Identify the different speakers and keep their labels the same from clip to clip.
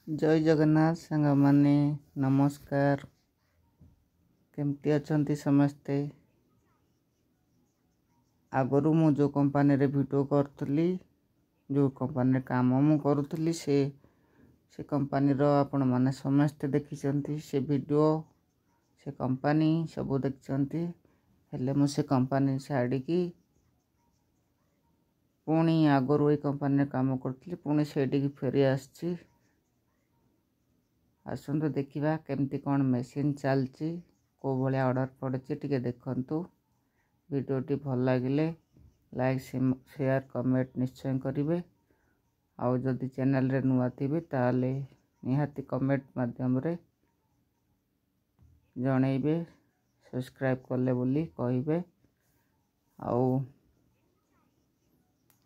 Speaker 1: जय जगन्नाथ सांग माने नमस्कार। केमती अछंती समस्ते। आगरू मु जो कंपनी रे वीडियो करथली जो कंपनी काम मु करूथली से कंपनी रो आपण माने समस्ते देखिचंती से वीडियो से कंपनी सब देखिचंती। हेले मु से कंपनी छाड़ी की पुणी आगरू ए कंपनी काम करथली पुणी सेठी की फेरी आछी। आसतु देखा केमती कौन मेसीन चलती को भाया ऑर्डर पड़े टी देखु। वीडियोटी भल लगे लाइक शेयर कमेंट निश्चय करेंगे। आउ जदि चैनल रे नुआ थे ताले निहाती कमेंट माध्यम रे जनइबे सब्सक्राइब कले बोली कहिबे। आउ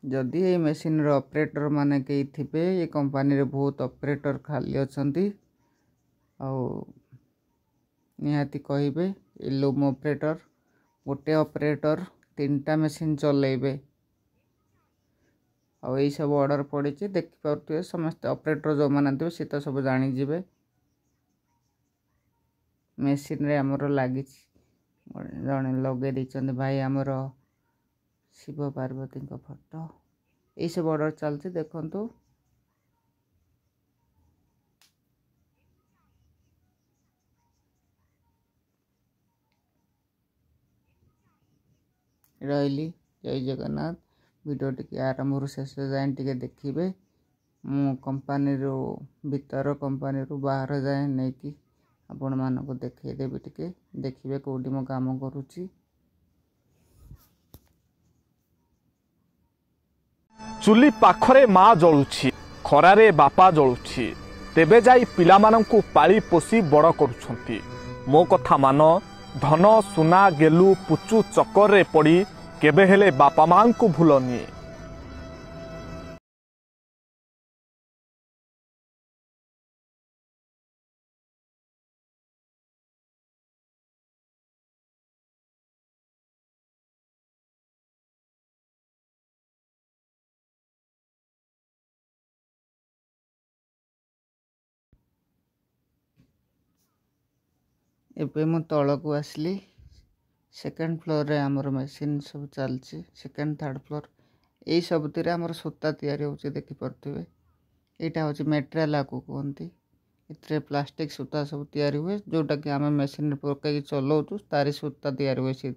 Speaker 1: जदि ये मेसीन रो ऑपरेटर माने कई थिबे ये कंपनी रे बहुत ऑपरेटर खाली अछंती आउ निहाती कहिबे लूम ऑपरेटर गोटे ऑपरेटर 3टा मेसीन चलेबे। आउ यही सब ऑर्डर पड़ी देखि पारे समस्त ऑपरेटर जो माने थे सी तो सब जानी जीवे। मेसीन रे हमरो लागी जने लगे दी भाई हमर शिव पार्वती का फोटो यही सब ऑर्डर चलती देखंतु। रही जय जगन्नाथ। वीडियो टी आरंभ शेष जाए टी देखिए। मु कंपनी रो भीतर कंपनी रो बाहर जाए नहीं कि आपण मानको देखदेवी टी देखिए कौटी मो काम करुच्ची।
Speaker 2: चुली पाखरे माँ जलुछि खरारे बापा जलुछि तेबे जाई पिलामानंकु पाली पोसी बड़ करुछंती। मो कथा मान धन सुना गेलु पुचु चक्कर रे पड़ी केबे हेले बापा मां को भूलनी।
Speaker 1: एबे मु तल को आसली सेकेंड फ्लोर रे हमर मशीन सब चलची। सेकेंड थर्ड फ्लोर यही सब आमर सूता तैयारी होची देखि परथिबे। एटा होची मेटेरियल को कहंती। इतरे प्लास्टिक सूता सब तैयारी हुए जोटा कि आम मशीन पकई चलाऊँ तारी सूता तैयारी हुए से।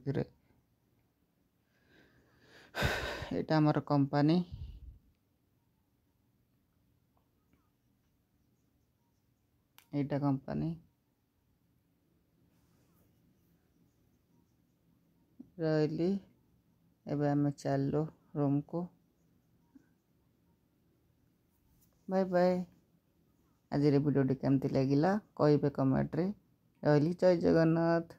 Speaker 1: एटा हमर कंपनी एटा कंपनी रही। एबे आम चलो रूम को। Bye bye. आज वीडियो केमती लगिला कहिबे कमेंट रे। रही जय जगन्नाथ।